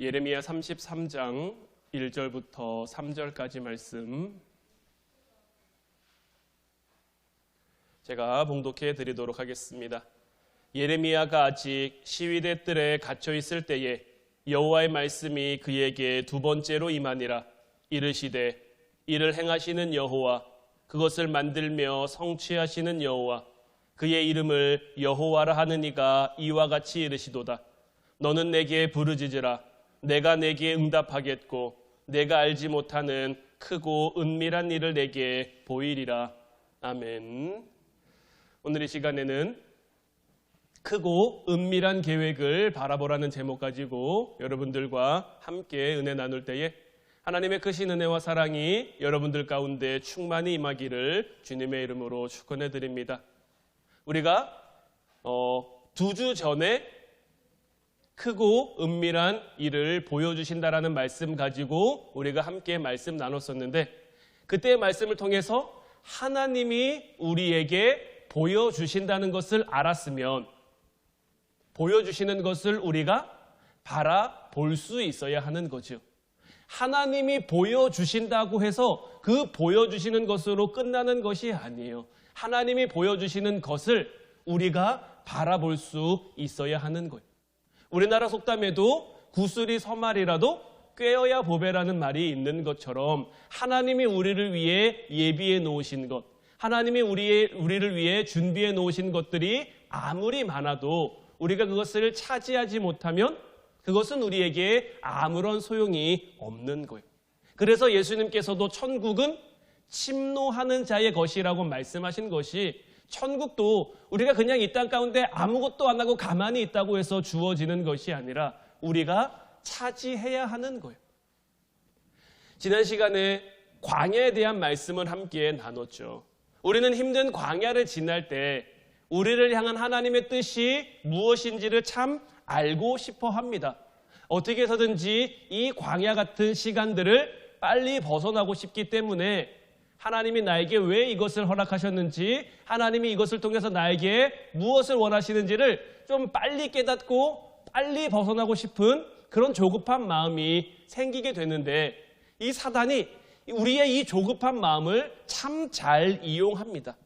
예레미야 33장 1절부터 3절까지 말씀 제가 봉독해 드리도록 하겠습니다. 예레미야가 아직 시위대 뜰에 갇혀 있을 때에 여호와의 말씀이 그에게 두 번째로 임하니라. 이르시되 이를 행하시는 여호와, 그것을 만들며 성취하시는 여호와, 그의 이름을 여호와라 하는 이가 이와 같이 이르시도다. 너는 내게 부르짖으라. 내가 내게 응답하겠고 내가 알지 못하는 크고 은밀한 일을 내게 보이리라. 아멘. 오늘 이 시간에는 크고 은밀한 계획을 바라보라는 제목 가지고 여러분들과 함께 은혜 나눌 때에 하나님의 크신 은혜와 사랑이 여러분들 가운데 충만히 임하기를 주님의 이름으로 축원해 드립니다. 우리가 2주 전에 크고 은밀한 일을 보여주신다라는 말씀 가지고 우리가 함께 말씀 나눴었는데, 그때의 말씀을 통해서 하나님이 우리에게 보여주신다는 것을 알았으면 보여주시는 것을 우리가 바라볼 수 있어야 하는 거죠. 하나님이 보여주신다고 해서 그 보여주시는 것으로 끝나는 것이 아니에요. 하나님이 보여주시는 것을 우리가 바라볼 수 있어야 하는 거예요. 우리나라 속담에도 구슬이 서말이라도 꿰어야 보배라는 말이 있는 것처럼 하나님이 우리를 위해 예비해 놓으신 것, 하나님이 우리를 위해 준비해 놓으신 것들이 아무리 많아도 우리가 그것을 차지하지 못하면 그것은 우리에게 아무런 소용이 없는 거예요. 그래서 예수님께서도 천국은 침노하는 자의 것이라고 말씀하신 것이, 천국도 우리가 그냥 이 땅 가운데 아무것도 안 하고 가만히 있다고 해서 주어지는 것이 아니라 우리가 차지해야 하는 거예요. 지난 시간에 광야에 대한 말씀을 함께 나눴죠. 우리는 힘든 광야를 지날 때 우리를 향한 하나님의 뜻이 무엇인지를 참 알고 싶어 합니다. 어떻게 해서든지 이 광야 같은 시간들을 빨리 벗어나고 싶기 때문에 하나님이 나에게 왜 이것을 허락하셨는지, 하나님이 이것을 통해서 나에게 무엇을 원하시는지를 좀 빨리 깨닫고 빨리 벗어나고 싶은 그런 조급한 마음이 생기게 되는데, 이 사단이 우리의 이 조급한 마음을 참 잘 이용합니다.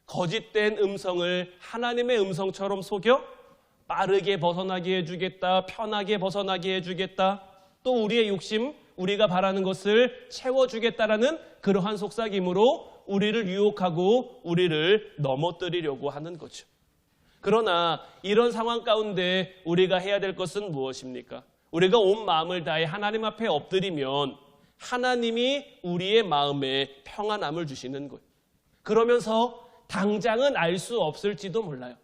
거짓된 음성을 하나님의 음성처럼 속여 빠르게 벗어나게 해주겠다, 편하게 벗어나게 해주겠다, 또 우리의 욕심, 우리가 바라는 것을 채워주겠다라는 그러한 속삭임으로 우리를 유혹하고 우리를 넘어뜨리려고 하는 거죠. 그러나 이런 상황 가운데 우리가 해야 될 것은 무엇입니까? 우리가 온 마음을 다해 하나님 앞에 엎드리면 하나님이 우리의 마음에 평안함을 주시는 거예요. 그러면서 당장은 알 수 없을지도 몰라요.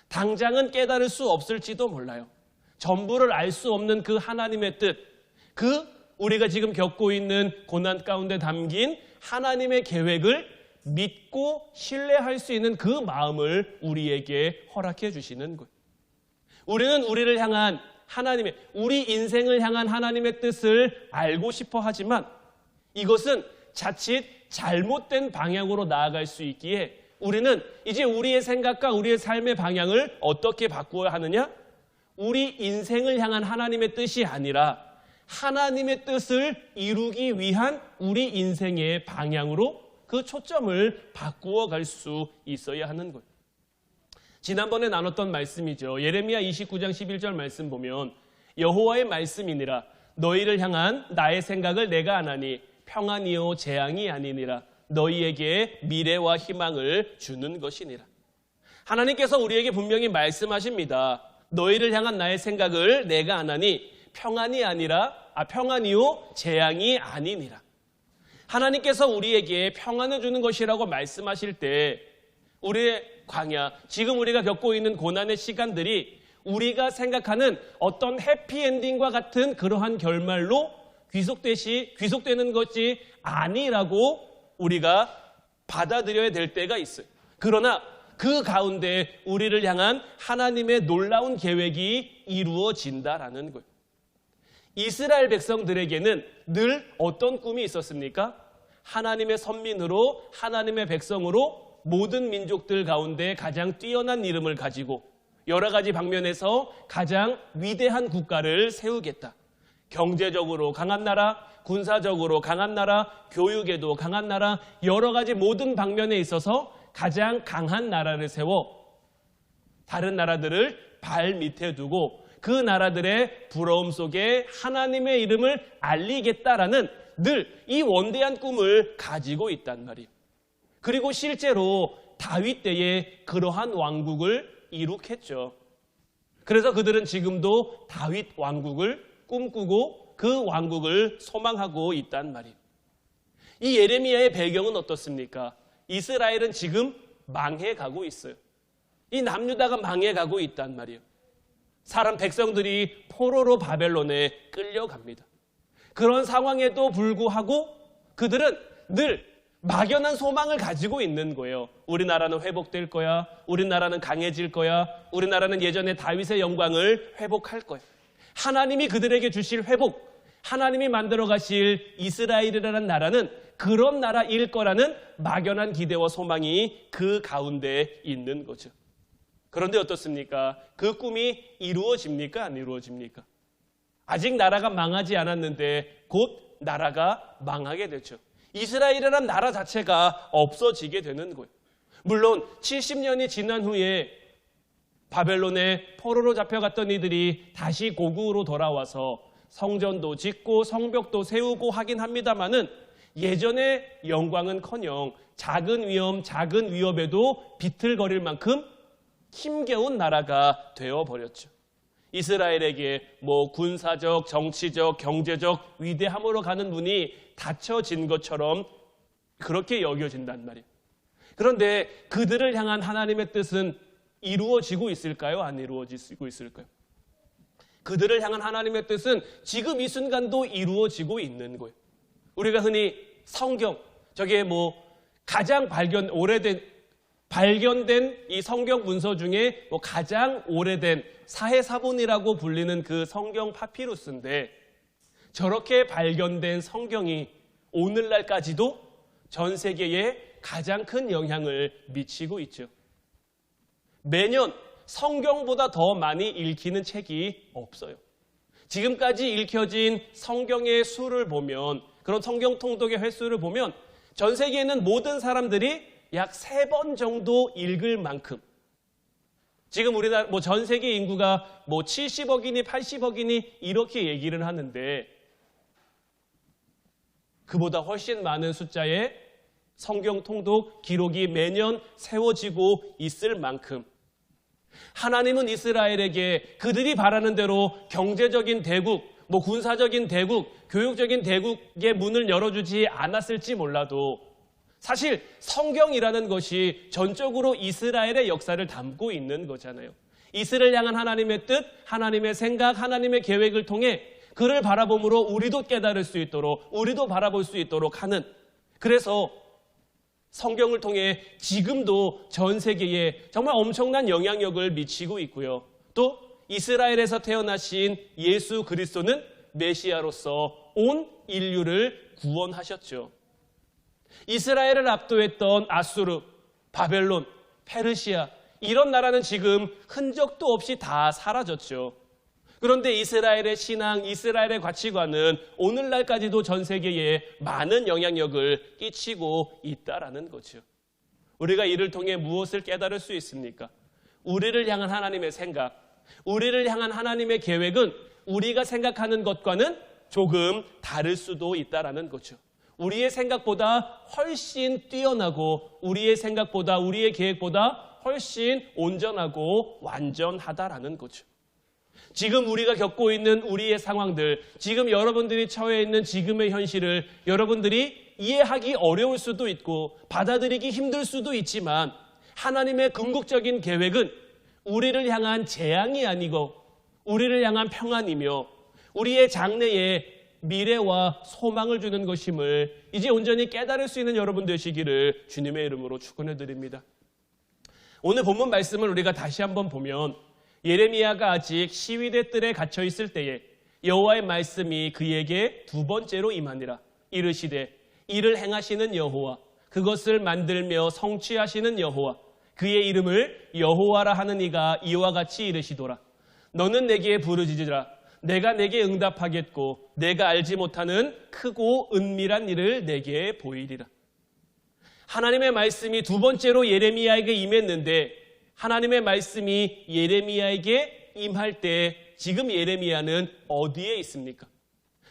당장은 깨달을 수 없을지도 몰라요. 전부를 알 수 없는 그 하나님의 뜻, 우리가 지금 겪고 있는 고난 가운데 담긴 하나님의 계획을 믿고 신뢰할 수 있는 그 마음을 우리에게 허락해 주시는 거예요. 우리는 우리를 향한 하나님의, 우리 인생을 향한 하나님의 뜻을 알고 싶어 하지만 이것은 자칫 잘못된 방향으로 나아갈 수 있기에 우리는 이제 우리의 생각과 우리의 삶의 방향을 어떻게 바꾸어야 하느냐? 우리 인생을 향한 하나님의 뜻이 아니라 하나님의 뜻을 이루기 위한 우리 인생의 방향으로 그 초점을 바꾸어 갈 수 있어야 하는 거예요. 지난번에 나눴던 말씀이죠. 예레미야 29장 11절 말씀 보면 여호와의 말씀이니라. 너희를 향한 나의 생각을 내가 아나니 평안이요 재앙이 아니니라. 너희에게 미래와 희망을 주는 것이니라. 하나님께서 우리에게 분명히 말씀하십니다. 너희를 향한 나의 생각을 내가 아나니 평안이요 재앙이 아니니라. 하나님께서 우리에게 평안을 주는 것이라고 말씀하실 때 우리의 광야, 지금 우리가 겪고 있는 고난의 시간들이 우리가 생각하는 어떤 해피엔딩과 같은 그러한 결말로 귀속되는 것이 아니라고 우리가 받아들여야 될 때가 있어요. 그러나 그 가운데 우리를 향한 하나님의 놀라운 계획이 이루어진다라는 거예요. 이스라엘 백성들에게는 늘 어떤 꿈이 있었습니까? 하나님의 선민으로, 하나님의 백성으로 모든 민족들 가운데 가장 뛰어난 이름을 가지고 여러 가지 방면에서 가장 위대한 국가를 세우겠다. 경제적으로 강한 나라, 군사적으로 강한 나라, 교육에도 강한 나라, 여러 가지 모든 방면에 있어서 가장 강한 나라를 세워 다른 나라들을 발 밑에 두고 그 나라들의 부러움 속에 하나님의 이름을 알리겠다라는 늘 이 원대한 꿈을 가지고 있단 말이에요. 그리고 실제로 다윗 때에 그러한 왕국을 이룩했죠. 그래서 그들은 지금도 다윗 왕국을 꿈꾸고 그 왕국을 소망하고 있단 말이에요. 이 예레미야의 배경은 어떻습니까? 이스라엘은 지금 망해가고 있어요. 이 남유다가 망해가고 있단 말이에요. 사람 백성들이 포로로 바벨론에 끌려갑니다. 그런 상황에도 불구하고 그들은 늘 막연한 소망을 가지고 있는 거예요. 우리나라는 회복될 거야. 우리나라는 강해질 거야. 우리나라는 예전에 다윗의 영광을 회복할 거야. 하나님이 그들에게 주실 회복, 하나님이 만들어 가실 이스라엘이라는 나라는 그런 나라일 거라는 막연한 기대와 소망이 그 가운데 있는 거죠. 그런데 어떻습니까? 그 꿈이 이루어집니까? 안 이루어집니까? 아직 나라가 망하지 않았는데 곧 나라가 망하게 되죠. 이스라엘이라는 나라 자체가 없어지게 되는 거예요. 물론 70년이 지난 후에 바벨론에 포로로 잡혀갔던 이들이 다시 고국으로 돌아와서 성전도 짓고 성벽도 세우고 하긴 합니다마는 예전의 영광은커녕 작은 위험, 작은 위협에도 비틀거릴 만큼 힘겨운 나라가 되어버렸죠. 이스라엘에게 군사적, 정치적, 경제적 위대함으로 가는 문이 닫혀진 것처럼 그렇게 여겨진단 말이에요. 그런데 그들을 향한 하나님의 뜻은 이루어지고 있을까요? 안 이루어지고 있을까요? 그들을 향한 하나님의 뜻은 지금 이 순간도 이루어지고 있는 거예요. 우리가 흔히 성경, 저게 가장 발견된 이 성경 문서 중에 가장 오래된 사해사본이라고 불리는 그 성경 파피루스인데 저렇게 발견된 성경이 오늘날까지도 전 세계에 가장 큰 영향을 미치고 있죠. 매년 성경보다 더 많이 읽히는 책이 없어요. 지금까지 읽혀진 성경의 수를 보면, 그런 성경 통독의 횟수를 보면 전 세계에 있는 모든 사람들이 약 3번 정도 읽을 만큼, 지금 우리나라 전 세계 인구가 70억이니 80억이니 이렇게 얘기를 하는데 그보다 훨씬 많은 숫자의 성경 통독 기록이 매년 세워지고 있을 만큼 하나님은 이스라엘에게 그들이 바라는 대로 경제적인 대국, 군사적인 대국, 교육적인 대국의 문을 열어주지 않았을지 몰라도 사실 성경이라는 것이 전적으로 이스라엘의 역사를 담고 있는 거잖아요. 이스라엘 향한 하나님의 뜻, 하나님의 생각, 하나님의 계획을 통해 그를 바라봄으로 우리도 깨달을 수 있도록, 우리도 바라볼 수 있도록 하는, 그래서 성경을 통해 지금도 전 세계에 정말 엄청난 영향력을 미치고 있고요. 또 이스라엘에서 태어나신 예수 그리스도는 메시아로서 온 인류를 구원하셨죠. 이스라엘을 압도했던 아수르, 바벨론, 페르시아, 이런 나라는 지금 흔적도 없이 다 사라졌죠. 그런데 이스라엘의 신앙, 이스라엘의 가치관은 오늘날까지도 전 세계에 많은 영향력을 끼치고 있다라는 거죠. 우리가 이를 통해 무엇을 깨달을 수 있습니까? 우리를 향한 하나님의 생각, 우리를 향한 하나님의 계획은 우리가 생각하는 것과는 조금 다를 수도 있다라는 거죠. 우리의 생각보다 훨씬 뛰어나고 우리의 생각보다, 우리의 계획보다 훨씬 온전하고 완전하다라는 거죠. 지금 우리가 겪고 있는 우리의 상황들, 지금 여러분들이 처해 있는 지금의 현실을 여러분들이 이해하기 어려울 수도 있고 받아들이기 힘들 수도 있지만 하나님의 궁극적인 계획은 우리를 향한 재앙이 아니고 우리를 향한 평안이며 우리의 장래에 미래와 소망을 주는 것임을 이제 온전히 깨달을 수 있는 여러분 되시기를 주님의 이름으로 축원해 드립니다. 오늘 본문 말씀을 우리가 다시 한번 보면 예레미야가 아직 시위대 뜰에 갇혀 있을 때에 여호와의 말씀이 그에게 2번째로 임하니라. 이르시되 이를 행하시는 여호와, 그것을 만들며 성취하시는 여호와, 그의 이름을 여호와라 하는 이가 이와 같이 이르시도라. 너는 내게 부르짖으라. 내가 내게 응답하겠고 내가 알지 못하는 크고 은밀한 일을 내게 보이리라. 하나님의 말씀이 두 번째로 예레미야에게 임했는데 하나님의 말씀이 예레미야에게 임할 때 지금 예레미야는 어디에 있습니까?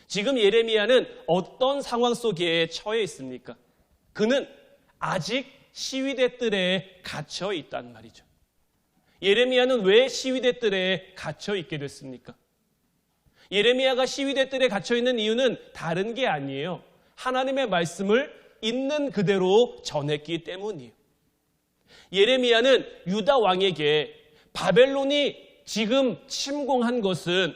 지금 예레미야는 어떤 상황 속에 처해 있습니까? 그는 아직 시위대 뜰에 갇혀 있단 말이죠. 예레미야는 왜 시위대 뜰에 갇혀 있게 됐습니까? 예레미야가 시위대 뜰에 갇혀 있는 이유는 다른 게 아니에요. 하나님의 말씀을 있는 그대로 전했기 때문이에요. 예레미야는 유다 왕에게 바벨론이 지금 침공한 것은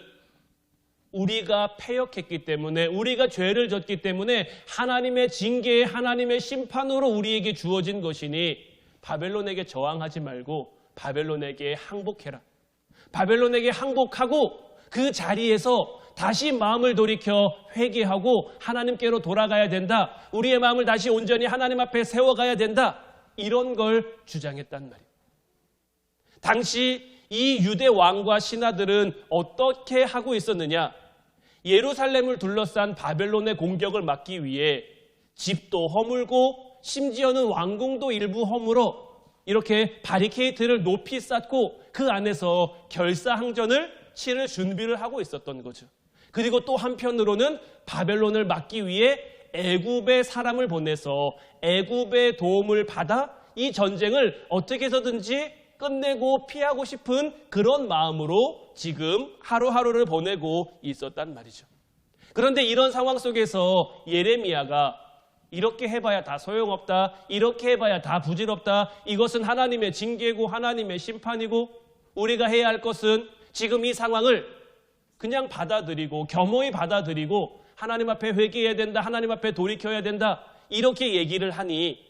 우리가 패역했기 때문에, 우리가 죄를 졌기 때문에 하나님의 징계, 하나님의 심판으로 우리에게 주어진 것이니 바벨론에게 저항하지 말고 바벨론에게 항복해라. 바벨론에게 항복하고 그 자리에서 다시 마음을 돌이켜 회개하고 하나님께로 돌아가야 된다. 우리의 마음을 다시 온전히 하나님 앞에 세워가야 된다. 이런 걸 주장했단 말이에요. 당시 이 유대 왕과 신하들은 어떻게 하고 있었느냐? 예루살렘을 둘러싼 바벨론의 공격을 막기 위해 집도 허물고 심지어는 왕궁도 일부 허물어 이렇게 바리케이트를 높이 쌓고 그 안에서 결사항전을 치를 준비를 하고 있었던 거죠. 그리고 또 한편으로는 바벨론을 막기 위해 애굽의 사람을 보내서 애굽의 도움을 받아 이 전쟁을 어떻게 해서든지 끝내고 피하고 싶은 그런 마음으로 지금 하루하루를 보내고 있었단 말이죠. 그런데 이런 상황 속에서 예레미야가 이렇게 해봐야 다 소용없다, 이렇게 해봐야 다 부질없다, 이것은 하나님의 징계고 하나님의 심판이고 우리가 해야 할 것은 지금 이 상황을 그냥 받아들이고 겸허히 받아들이고 하나님 앞에 회개해야 된다, 하나님 앞에 돌이켜야 된다, 이렇게 얘기를 하니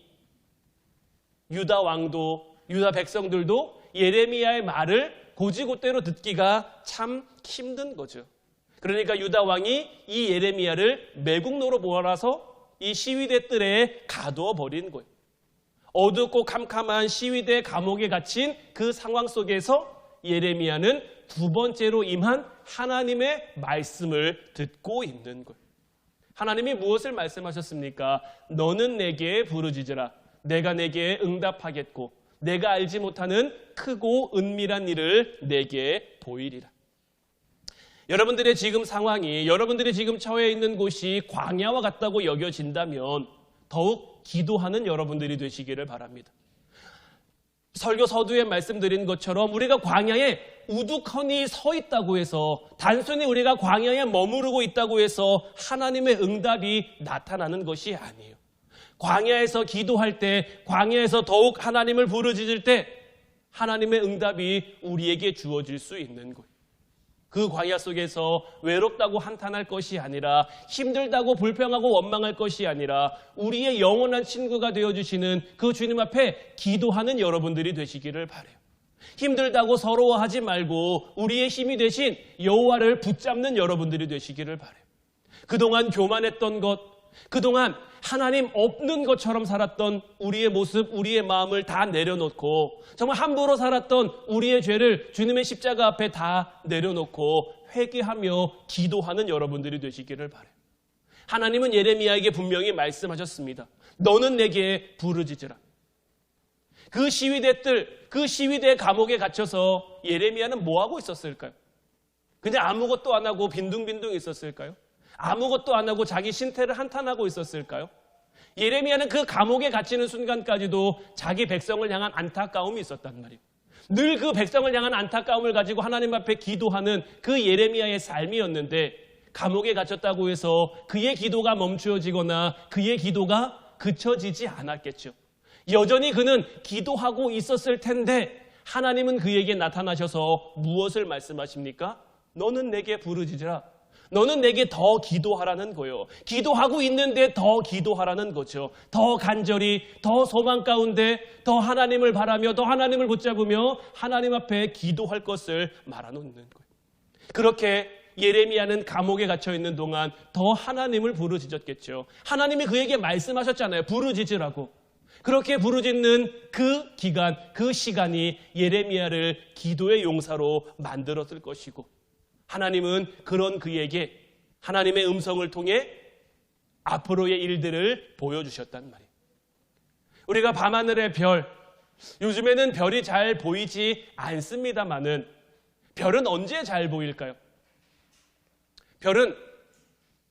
유다 왕도 유다 백성들도 예레미야의 말을 고지고대로 듣기가 참 힘든 거죠. 그러니까 유다 왕이 이 예레미야를 매국노로 몰아서 이 시위대 뜰에 가두어 버린 거예요. 어둡고 캄캄한 시위대 감옥에 갇힌 그 상황 속에서 예레미야는 두 번째로 임한 하나님의 말씀을 듣고 있는 거예요. 하나님이 무엇을 말씀하셨습니까? 너는 내게 부르짖으라. 내가 내게 응답하겠고 내가 알지 못하는 크고 은밀한 일을 내게 보이리라. 여러분들의 지금 상황이, 여러분들이 지금 처해 있는 곳이 광야와 같다고 여겨진다면 더욱 기도하는 여러분들이 되시기를 바랍니다. 설교 서두에 말씀드린 것처럼 우리가 광야에 우두커니 서 있다고 해서, 단순히 우리가 광야에 머무르고 있다고 해서 하나님의 응답이 나타나는 것이 아니에요. 광야에서 기도할 때, 광야에서 더욱 하나님을 부르짖을 때 하나님의 응답이 우리에게 주어질 수 있는 거예요. 그 광야 속에서 외롭다고 한탄할 것이 아니라, 힘들다고 불평하고 원망할 것이 아니라 우리의 영원한 친구가 되어주시는 그 주님 앞에 기도하는 여러분들이 되시기를 바라요. 힘들다고 서러워하지 말고 우리의 힘이 되신 여호와를 붙잡는 여러분들이 되시기를 바라요. 그동안 교만했던 것, 그동안 하나님 없는 것처럼 살았던 우리의 모습, 우리의 마음을 다 내려놓고 정말 함부로 살았던 우리의 죄를 주님의 십자가 앞에 다 내려놓고 회개하며 기도하는 여러분들이 되시기를 바라요. 하나님은 예레미야에게 분명히 말씀하셨습니다. 너는 내게 부르짖으라. 그 시위대 뜰, 그 시위대 감옥에 갇혀서 예레미야는 뭐 하고 있었을까요? 그냥 아무것도 안 하고 빈둥빈둥 있었을까요? 아무것도 안 하고 자기 신태를 한탄하고 있었을까요? 예레미야는 그 감옥에 갇히는 순간까지도 자기 백성을 향한 안타까움이 있었단 말이에요. 늘 그 백성을 향한 안타까움을 가지고 하나님 앞에 기도하는 그 예레미야의 삶이었는데, 감옥에 갇혔다고 해서 그의 기도가 멈추어지거나 그의 기도가 그쳐지지 않았겠죠. 여전히 그는 기도하고 있었을 텐데 하나님은 그에게 나타나셔서 무엇을 말씀하십니까? 너는 내게 부르짖으라. 너는 내게 더 기도하라는 거예요. 기도하고 있는데 더 기도하라는 거죠. 더 간절히, 더 소망 가운데, 더 하나님을 바라며, 더 하나님을 붙잡으며 하나님 앞에 기도할 것을 말아놓는 거예요. 그렇게 예레미야는 감옥에 갇혀 있는 동안 더 하나님을 부르짖었겠죠. 하나님이 그에게 말씀하셨잖아요. 부르짖으라고. 그렇게 부르짖는 그 기간, 그 시간이 예레미야를 기도의 용사로 만들었을 것이고, 하나님은 그런 그에게 하나님의 음성을 통해 앞으로의 일들을 보여주셨단 말이에요. 우리가 밤하늘의 별, 요즘에는 별이 잘 보이지 않습니다만은 별은 언제 잘 보일까요? 별은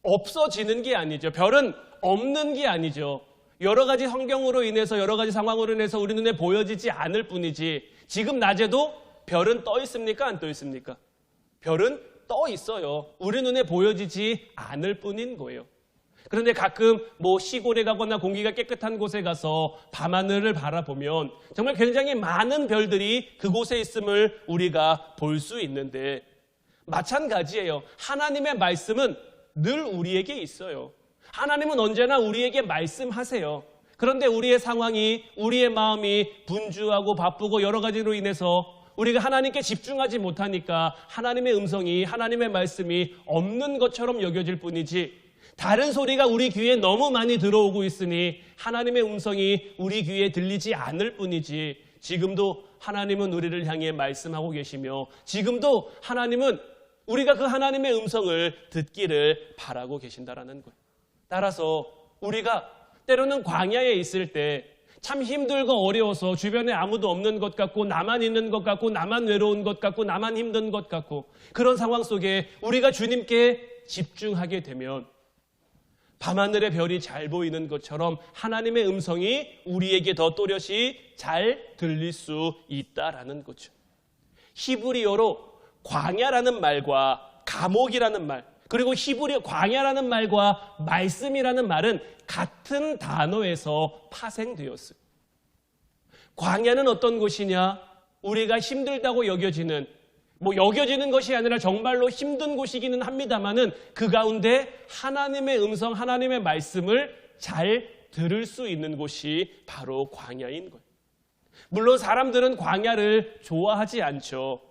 없어지는 게 아니죠. 별은 없는 게 아니죠. 여러 가지 환경으로 인해서 여러 가지 상황으로 인해서 우리 눈에 보여지지 않을 뿐이지 지금 낮에도 별은 떠 있습니까? 안 떠 있습니까? 별은 떠 있어요. 우리 눈에 보여지지 않을 뿐인 거예요. 그런데 가끔 시골에 가거나 공기가 깨끗한 곳에 가서 밤하늘을 바라보면 정말 굉장히 많은 별들이 그곳에 있음을 우리가 볼 수 있는데 마찬가지예요. 하나님의 말씀은 늘 우리에게 있어요. 하나님은 언제나 우리에게 말씀하세요. 그런데 우리의 상황이, 우리의 마음이 분주하고 바쁘고 여러 가지로 인해서 우리가 하나님께 집중하지 못하니까 하나님의 음성이, 하나님의 말씀이 없는 것처럼 여겨질 뿐이지 다른 소리가 우리 귀에 너무 많이 들어오고 있으니 하나님의 음성이 우리 귀에 들리지 않을 뿐이지 지금도 하나님은 우리를 향해 말씀하고 계시며 지금도 하나님은 우리가 그 하나님의 음성을 듣기를 바라고 계신다라는 거예요. 따라서 우리가 때로는 광야에 있을 때 참 힘들고 어려워서 주변에 아무도 없는 것 같고 나만 있는 것 같고 나만 외로운 것 같고 나만 힘든 것 같고 그런 상황 속에 우리가 주님께 집중하게 되면 밤하늘의 별이 잘 보이는 것처럼 하나님의 음성이 우리에게 더 또렷이 잘 들릴 수 있다라는 거죠. 히브리어로 광야라는 말과 감옥이라는 말, 그리고 히브리어 광야라는 말과 말씀이라는 말은 같은 단어에서 파생되었어요. 광야는 어떤 곳이냐? 우리가 힘들다고 여겨지는 여겨지는 것이 아니라 정말로 힘든 곳이기는 합니다만은 그 가운데 하나님의 음성, 하나님의 말씀을 잘 들을 수 있는 곳이 바로 광야인 거예요. 물론 사람들은 광야를 좋아하지 않죠.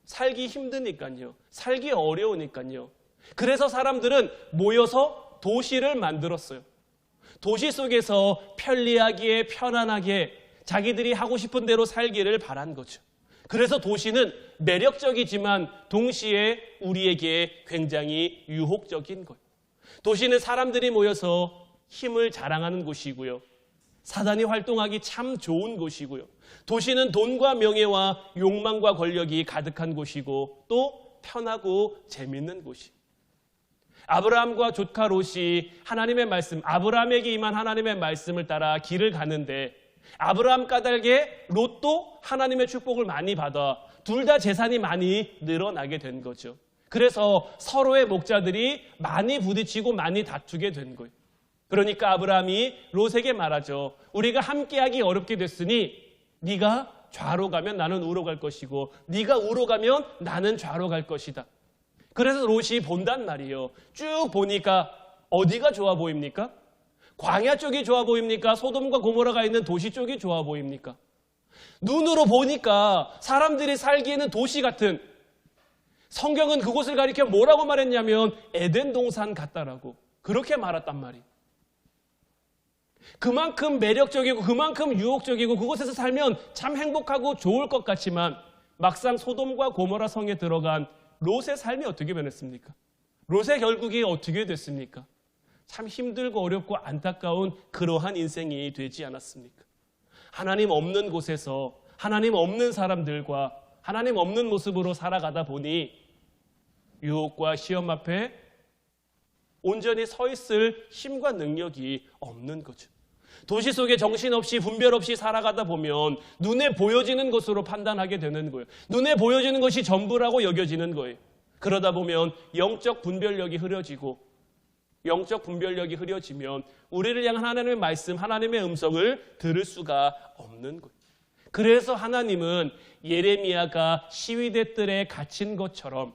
살기 힘드니까요. 살기 어려우니까요. 그래서 사람들은 모여서 도시를 만들었어요. 도시 속에서 편리하게, 편안하게 자기들이 하고 싶은 대로 살기를 바란 거죠. 그래서 도시는 매력적이지만 동시에 우리에게 굉장히 유혹적인 거예요. 도시는 사람들이 모여서 힘을 자랑하는 곳이고요. 사단이 활동하기 참 좋은 곳이고요. 도시는 돈과 명예와 욕망과 권력이 가득한 곳이고 또 편하고 재밌는 곳이에요. 아브라함과 조카 롯이 하나님의 말씀, 아브라함에게 임한 하나님의 말씀을 따라 길을 가는데 아브라함 까닭에 롯도 하나님의 축복을 많이 받아 둘 다 재산이 많이 늘어나게 된 거죠. 그래서 서로의 목자들이 많이 부딪히고 많이 다투게 된 거예요. 그러니까 아브라함이 롯에게 말하죠. 우리가 함께하기 어렵게 됐으니 네가 좌로 가면 나는 우로 갈 것이고 네가 우로 가면 나는 좌로 갈 것이다. 그래서 롯이 본단 말이에요. 쭉 보니까 어디가 좋아 보입니까? 광야 쪽이 좋아 보입니까? 소돔과 고모라가 있는 도시 쪽이 좋아 보입니까? 눈으로 보니까 사람들이 살기에는 도시 같은, 성경은 그곳을 가리켜 뭐라고 말했냐면 에덴 동산 같다라고 그렇게 말했단 말이에요. 그만큼 매력적이고 그만큼 유혹적이고 그곳에서 살면 참 행복하고 좋을 것 같지만 막상 소돔과 고모라 성에 들어간 롯의 삶이 어떻게 변했습니까? 롯의 결국이 어떻게 됐습니까? 참 힘들고 어렵고 안타까운 그러한 인생이 되지 않았습니까? 하나님 없는 곳에서 하나님 없는 사람들과 하나님 없는 모습으로 살아가다 보니 유혹과 시험 앞에 온전히 서 있을 힘과 능력이 없는 거죠. 도시 속에 정신없이 분별 없이 살아가다 보면 눈에 보여지는 것으로 판단하게 되는 거예요. 눈에 보여지는 것이 전부라고 여겨지는 거예요. 그러다 보면 영적 분별력이 흐려지고 영적 분별력이 흐려지면 우리를 향한 하나님의 말씀, 하나님의 음성을 들을 수가 없는 거예요. 그래서 하나님은 예레미야가 시위대 뜰에 갇힌 것처럼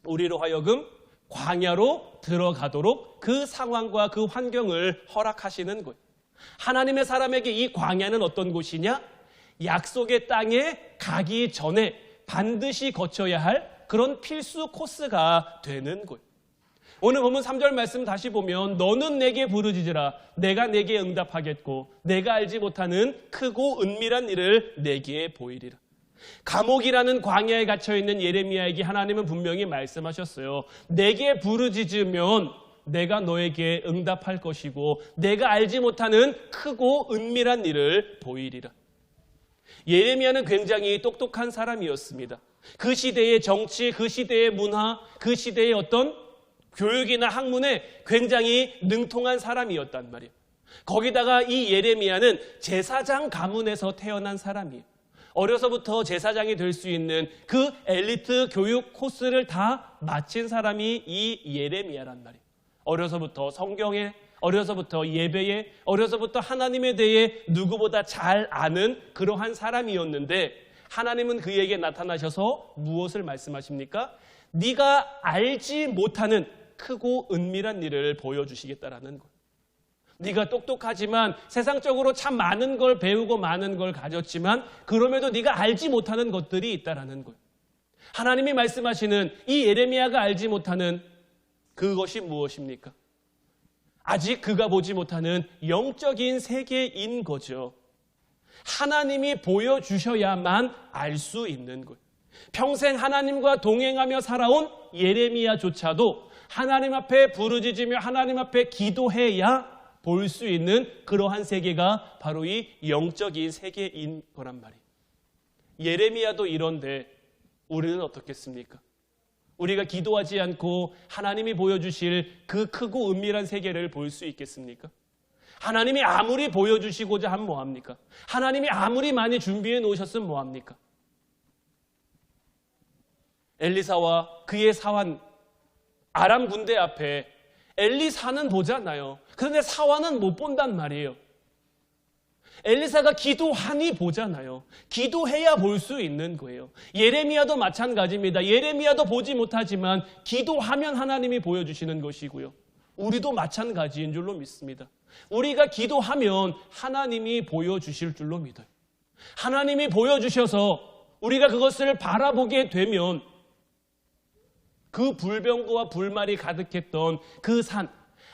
우리로 하여금 광야로 들어가도록 그 상황과 그 환경을 허락하시는 거예요. 하나님의 사람에게 이 광야는 어떤 곳이냐? 약속의 땅에 가기 전에 반드시 거쳐야 할 그런 필수 코스가 되는 거예요. 오늘 보면 3절 말씀 다시 보면 너는 내게 부르짖으라 내가 내게 응답하겠고 내가 알지 못하는 크고 은밀한 일을 내게 보이리라. 감옥이라는 광야에 갇혀있는 예레미야에게 하나님은 분명히 말씀하셨어요. 내게 부르짖으면 내가 너에게 응답할 것이고 내가 알지 못하는 크고 은밀한 일을 보이리라. 예레미야는 굉장히 똑똑한 사람이었습니다. 그 시대의 정치, 그 시대의 문화, 그 시대의 어떤 교육이나 학문에 굉장히 능통한 사람이었단 말이에요. 거기다가 이 예레미야는 제사장 가문에서 태어난 사람이에요. 어려서부터 제사장이 될 수 있는 그 엘리트 교육 코스를 다 마친 사람이 이 예레미야란 말이에요. 어려서부터 성경에, 어려서부터 예배에, 어려서부터 하나님에 대해 누구보다 잘 아는 그러한 사람이었는데 하나님은 그에게 나타나셔서 무엇을 말씀하십니까? 네가 알지 못하는 크고 은밀한 일을 보여주시겠다라는 거예요. 네가 똑똑하지만 세상적으로 참 많은 걸 배우고 많은 걸 가졌지만 그럼에도 네가 알지 못하는 것들이 있다라는 거예요. 하나님이 말씀하시는 이 예레미야가 알지 못하는 그것이 무엇입니까? 아직 그가 보지 못하는 영적인 세계인 거죠. 하나님이 보여주셔야만 알 수 있는 거예요. 평생 하나님과 동행하며 살아온 예레미야조차도 하나님 앞에 부르짖으며 하나님 앞에 기도해야 볼 수 있는 그러한 세계가 바로 이 영적인 세계인 거란 말이에요. 예레미야도 이런데 우리는 어떻겠습니까? 우리가 기도하지 않고 하나님이 보여주실 그 크고 은밀한 세계를 볼 수 있겠습니까? 하나님이 아무리 보여주시고자 하면 뭐합니까? 하나님이 아무리 많이 준비해 놓으셨으면 뭐합니까? 엘리사와 그의 사환 아람 군대 앞에 엘리사는 보잖아요. 그런데 사환은 못 본단 말이에요. 엘리사가 기도하니 보잖아요. 기도해야 볼 수 있는 거예요. 예레미야도 마찬가지입니다. 예레미야도 보지 못하지만 기도하면 하나님이 보여주시는 것이고요. 우리도 마찬가지인 줄로 믿습니다. 우리가 기도하면 하나님이 보여주실 줄로 믿어요. 하나님이 보여주셔서 우리가 그것을 바라보게 되면 그 불병거와 불말이 가득했던 그 산,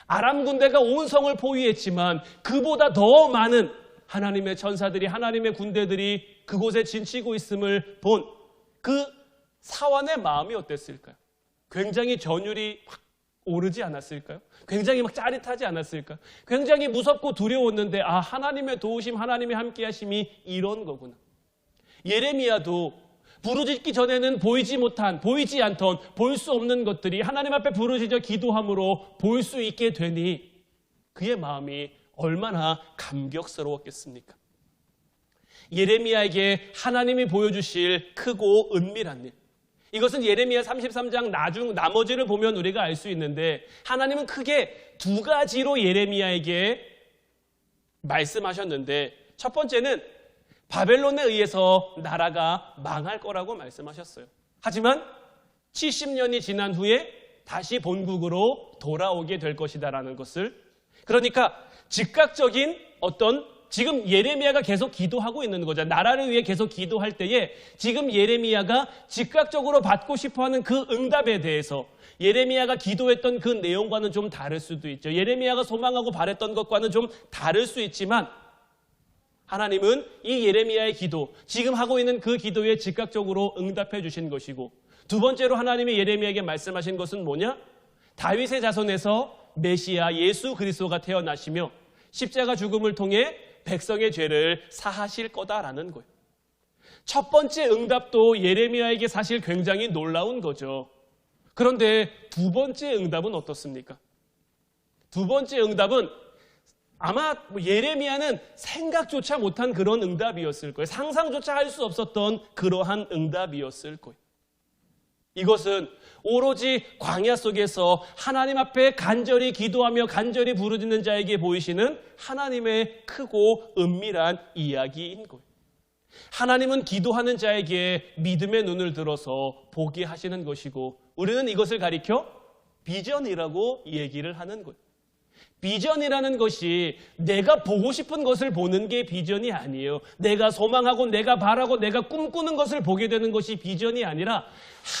아람 군대가 온 성을 포위했지만 그보다 더 많은 하나님의 천사들이, 하나님의 군대들이 그곳에 진치고 있음을 본 그 사환의 마음이 어땠을까요? 굉장히 전율이 확 오르지 않았을까요? 굉장히 막 짜릿하지 않았을까요? 굉장히 무섭고 두려웠는데 아, 하나님의 도우심, 하나님의 함께 하심이 이런 거구나. 예레미야도 부르짖기 전에는 보이지 못한, 보이지 않던, 볼 수 없는 것들이 하나님 앞에 부르짖어 기도함으로 볼 수 있게 되니 그의 마음이 얼마나 감격스러웠겠습니까? 예레미야에게 하나님이 보여주실 크고 은밀한 일, 이것은 예레미야 33장 나머지를 보면 우리가 알 수 있는데 하나님은 크게 두 가지로 예레미야에게 말씀하셨는데 첫 번째는 바벨론에 의해서 나라가 망할 거라고 말씀하셨어요. 하지만 70년이 지난 후에 다시 본국으로 돌아오게 될 것이다라는 것을, 그러니까 즉각적인 어떤, 지금 예레미야가 계속 기도하고 있는 거죠. 나라를 위해 계속 기도할 때에 지금 예레미야가 즉각적으로 받고 싶어하는 그 응답에 대해서 예레미야가 기도했던 그 내용과는 좀 다를 수도 있죠. 예레미야가 소망하고 바랬던 것과는 좀 다를 수 있지만 하나님은 이 예레미야의 기도, 지금 하고 있는 그 기도에 즉각적으로 응답해 주신 것이고, 두 번째로 하나님이 예레미야에게 말씀하신 것은 뭐냐? 다윗의 자손에서 메시아 예수 그리스도가 태어나시며 십자가 죽음을 통해 백성의 죄를 사하실 거다라는 거예요. 첫 번째 응답도 예레미야에게 사실 굉장히 놀라운 거죠. 그런데 두 번째 응답은 어떻습니까? 두 번째 응답은 아마 예레미야는 생각조차 못한 그런 응답이었을 거예요. 상상조차 할 수 없었던 그러한 응답이었을 거예요. 이것은 오로지 광야 속에서 하나님 앞에 간절히 기도하며 간절히 부르짖는 자에게 보이시는 하나님의 크고 은밀한 이야기인 거예요. 하나님은 기도하는 자에게 믿음의 눈을 들어서 보게 하시는 것이고, 우리는 이것을 가리켜 비전이라고 얘기를 하는 거예요. 비전이라는 것이 내가 보고 싶은 것을 보는 게 비전이 아니에요. 내가 소망하고 내가 바라고 내가 꿈꾸는 것을 보게 되는 것이 비전이 아니라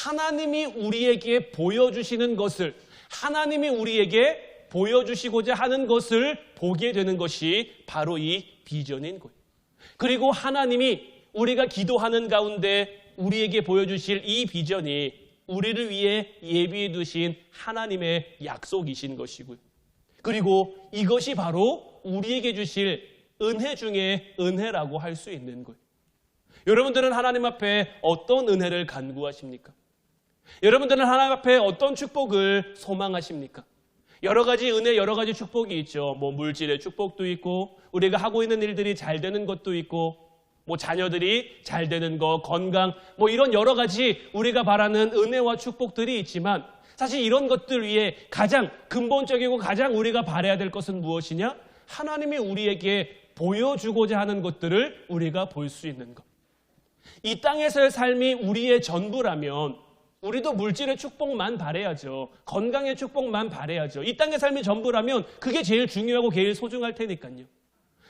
하나님이 우리에게 보여주시는 것을, 하나님이 우리에게 보여주시고자 하는 것을 보게 되는 것이 바로 이 비전인 거예요. 그리고 하나님이 우리가 기도하는 가운데 우리에게 보여주실 이 비전이 우리를 위해 예비해 두신 하나님의 약속이신 것이고요. 그리고 이것이 바로 우리에게 주실 은혜 중에 은혜라고 할 수 있는 거예요. 여러분들은 하나님 앞에 어떤 은혜를 간구하십니까? 여러분들은 하나님 앞에 어떤 축복을 소망하십니까? 여러 가지 은혜, 여러 가지 축복이 있죠. 물질의 축복도 있고, 우리가 하고 있는 일들이 잘 되는 것도 있고, 자녀들이 잘 되는 것, 건강, 이런 여러 가지 우리가 바라는 은혜와 축복들이 있지만, 사실 이런 것들 위에 가장 근본적이고 가장 우리가 바라야 될 것은 무엇이냐? 하나님이 우리에게 보여주고자 하는 것들을 우리가 볼 수 있는 것. 이 땅에서의 삶이 우리의 전부라면 우리도 물질의 축복만 바라야죠. 건강의 축복만 바라야죠. 이 땅의 삶이 전부라면 그게 제일 중요하고 제일 소중할 테니까요.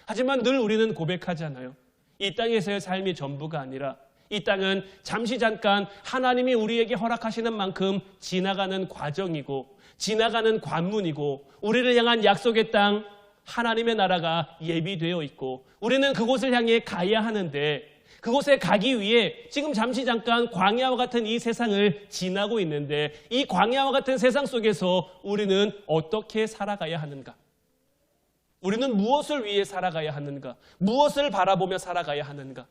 하지만 늘 우리는 고백하잖아요. 이 땅에서의 삶이 전부가 아니라 이 땅은 잠시 잠깐 하나님이 우리에게 허락하시는 만큼 지나가는 과정이고 지나가는 관문이고 우리를 향한 약속의 땅 하나님의 나라가 예비되어 있고 우리는 그곳을 향해 가야 하는데 그곳에 가기 위해 지금 잠시 잠깐 광야와 같은 이 세상을 지나고 있는데 이 광야와 같은 세상 속에서 우리는 어떻게 살아가야 하는가? 우리는 무엇을 위해 살아가야 하는가? 무엇을 바라보며 살아가야 하는가?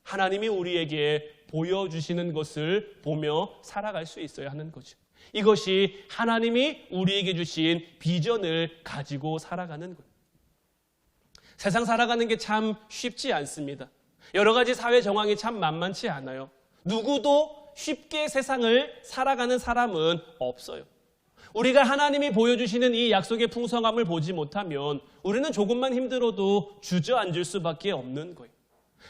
하나님이 우리에게 보여주시는 것을 보며 살아갈 수 있어야 하는 거죠. 이것이 하나님이 우리에게 주신 비전을 가지고 살아가는 거예요. 세상 살아가는 게 참 쉽지 않습니다. 여러 가지 사회 정황이 참 만만치 않아요. 누구도 쉽게 세상을 살아가는 사람은 없어요. 우리가 하나님이 보여주시는 이 약속의 풍성함을 보지 못하면 우리는 조금만 힘들어도 주저앉을 수밖에 없는 거예요.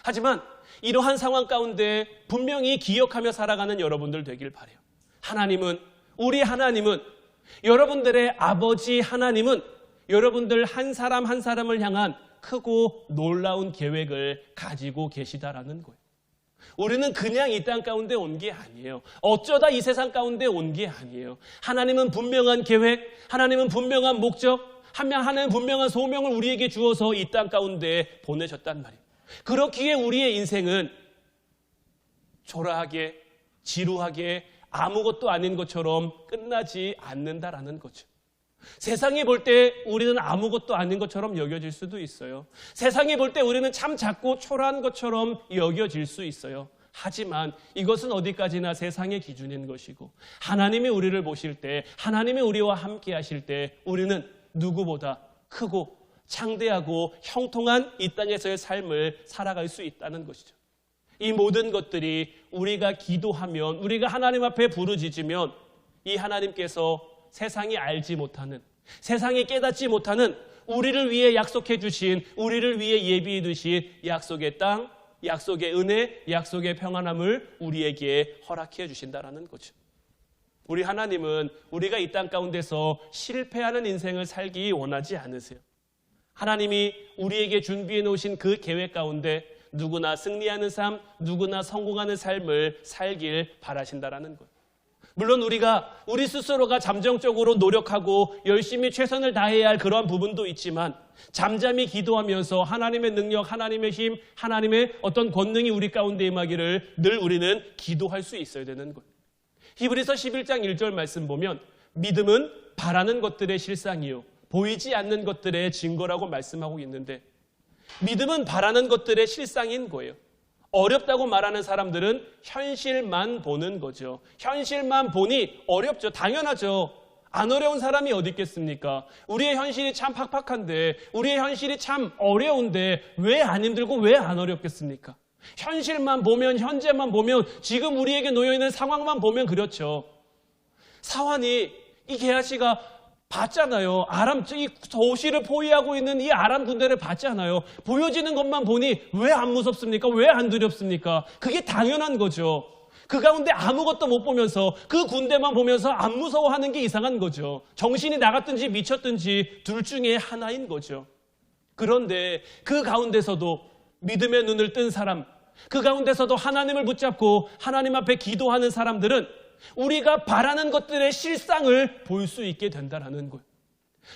하지만 이러한 상황 가운데 분명히 기억하며 살아가는 여러분들 되길 바라요. 우리 하나님은 여러분들의 아버지 하나님은 여러분들 한 사람 한 사람을 향한 크고 놀라운 계획을 가지고 계시다라는 거예요. 우리는 그냥 이 땅 가운데 온 게 아니에요. 어쩌다 이 세상 가운데 온 게 아니에요. 하나님은 분명한 계획, 하나님은 분명한 목적, 하나님은 분명한 소명을 우리에게 주어서 이 땅 가운데 보내셨단 말이에요. 그렇기에 우리의 인생은 초라하게, 지루하게, 아무것도 아닌 것처럼 끝나지 않는다라는 거죠. 세상이 볼 때 우리는 아무것도 아닌 것처럼 여겨질 수도 있어요. 세상이 볼 때 우리는 참 작고 초라한 것처럼 여겨질 수 있어요. 하지만 이것은 어디까지나 세상의 기준인 것이고 하나님이 우리를 보실 때 하나님이 우리와 함께 하실 때 우리는 누구보다 크고 창대하고 형통한 이 땅에서의 삶을 살아갈 수 있다는 것이죠. 이 모든 것들이 우리가 기도하면 우리가 하나님 앞에 부르짖으면 이 하나님께서 세상이 알지 못하는 세상이 깨닫지 못하는 우리를 위해 약속해 주신 우리를 위해 예비해 두신 약속의 땅, 약속의 은혜, 약속의 평안함을 우리에게 허락해 주신다라는 거죠. 우리 하나님은 우리가 이 땅 가운데서 실패하는 인생을 살기 원하지 않으세요. 하나님이 우리에게 준비해 놓으신 그 계획 가운데 누구나 승리하는 삶, 누구나 성공하는 삶을 살길 바라신다라는 거예요. 물론 우리 스스로가 잠정적으로 노력하고 열심히 최선을 다해야 할 그러한 부분도 있지만 잠잠히 기도하면서 하나님의 능력, 하나님의 힘, 하나님의 어떤 권능이 우리 가운데 임하기를 늘 우리는 기도할 수 있어야 되는 거예요. 히브리서 11장 1절 말씀 보면 믿음은 바라는 것들의 실상이요 보이지 않는 것들의 증거라고 말씀하고 있는데 믿음은 바라는 것들의 실상인 거예요. 어렵다고 말하는 사람들은 현실만 보는 거죠. 현실만 보니 어렵죠. 당연하죠. 안 어려운 사람이 어디 있겠습니까? 우리의 현실이 참 팍팍한데 우리의 현실이 참 어려운데 왜 안 힘들고 왜 안 어렵겠습니까? 현실만 보면 현재만 보면 지금 우리에게 놓여있는 상황만 보면 그렇죠. 사환이 이 게하시가 봤잖아요. 이 도시를 포위하고 있는 이 아람 군대를 봤잖아요. 보여지는 것만 보니 왜 안 무섭습니까? 왜 안 두렵습니까? 그게 당연한 거죠. 그 가운데 아무것도 못 보면서 그 군대만 보면서 안 무서워하는 게 이상한 거죠. 정신이 나갔든지 미쳤든지 둘 중에 하나인 거죠. 그런데 그 가운데서도 믿음의 눈을 뜬 사람, 그 가운데서도 하나님을 붙잡고 하나님 앞에 기도하는 사람들은 우리가 바라는 것들의 실상을 볼 수 있게 된다는 거예요.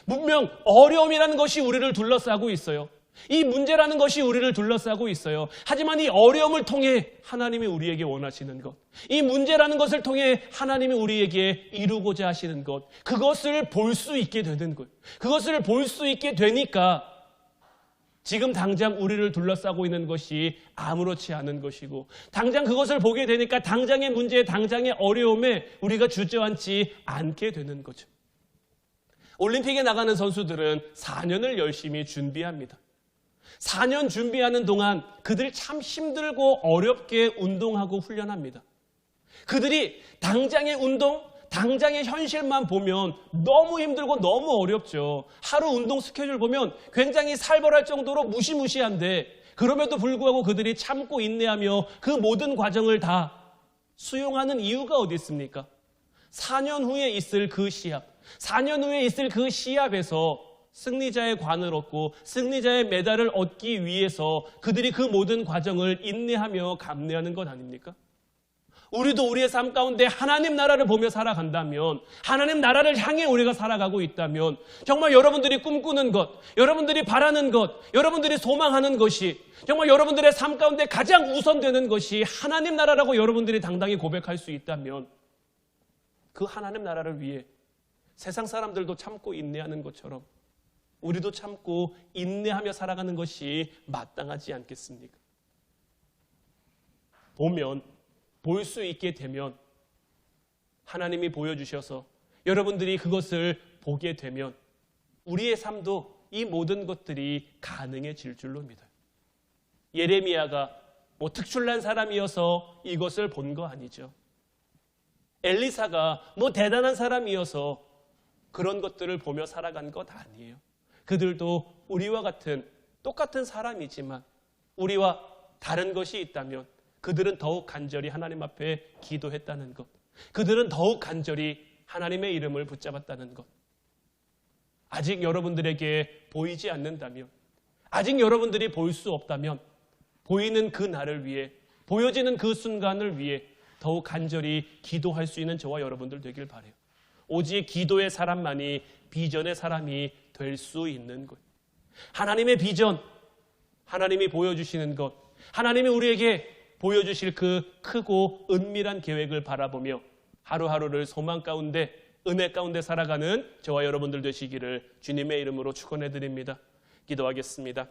분명 어려움이라는 것이 우리를 둘러싸고 있어요. 이 문제라는 것이 우리를 둘러싸고 있어요. 하지만 이 어려움을 통해 하나님이 우리에게 원하시는 것, 이 문제라는 것을 통해 하나님이 우리에게 이루고자 하시는 것, 그것을 볼 수 있게 되는 것, 그것을 볼 수 있게 되니까 지금 당장 우리를 둘러싸고 있는 것이 아무렇지 않은 것이고, 당장 그것을 보게 되니까 당장의 문제, 당장의 어려움에 우리가 주저앉지 않게 되는 거죠. 올림픽에 나가는 선수들은 4년을 열심히 준비합니다. 4년 준비하는 동안 그들이 참 힘들고 어렵게 운동하고 훈련합니다. 그들이 당장의 운동, 당장의 현실만 보면 너무 힘들고 너무 어렵죠. 하루 운동 스케줄 보면 굉장히 살벌할 정도로 무시무시한데, 그럼에도 불구하고 그들이 참고 인내하며 그 모든 과정을 다 수용하는 이유가 어디 있습니까? 4년 후에 있을 그 시합, 4년 후에 있을 그 시합에서 승리자의 관을 얻고 승리자의 메달을 얻기 위해서 그들이 그 모든 과정을 인내하며 감내하는 것 아닙니까? 우리도 우리의 삶 가운데 하나님 나라를 보며 살아간다면, 하나님 나라를 향해 우리가 살아가고 있다면, 정말 여러분들이 꿈꾸는 것, 여러분들이 바라는 것, 여러분들이 소망하는 것이, 정말 여러분들의 삶 가운데 가장 우선되는 것이 하나님 나라라고 여러분들이 당당히 고백할 수 있다면, 그 하나님 나라를 위해 세상 사람들도 참고 인내하는 것처럼 우리도 참고 인내하며 살아가는 것이 마땅하지 않겠습니까? 보면, 볼 수 있게 되면, 하나님이 보여주셔서 여러분들이 그것을 보게 되면 우리의 삶도 이 모든 것들이 가능해질 줄로 믿어요. 예레미야가 뭐 특출난 사람이어서 이것을 본 거 아니죠. 엘리사가 뭐 대단한 사람이어서 그런 것들을 보며 살아간 것 아니에요. 그들도 우리와 같은 똑같은 사람이지만 우리와 다른 것이 있다면 그들은 더욱 간절히 하나님 앞에 기도했다는 것, 그들은 더욱 간절히 하나님의 이름을 붙잡았다는 것. 아직 여러분들에게 보이지 않는다면, 아직 여러분들이 볼 수 없다면 보이는 그 날을 위해, 보여지는 그 순간을 위해 더욱 간절히 기도할 수 있는 저와 여러분들 되길 바라요. 오직 기도의 사람만이 비전의 사람이 될 수 있는 것. 하나님의 비전, 하나님이 보여주시는 것, 하나님이 우리에게 보여주실 그 크고 은밀한 계획을 바라보며 하루하루를 소망 가운데, 은혜 가운데 살아가는 저와 여러분들 되시기를 주님의 이름으로 축원해 드립니다. 기도하겠습니다.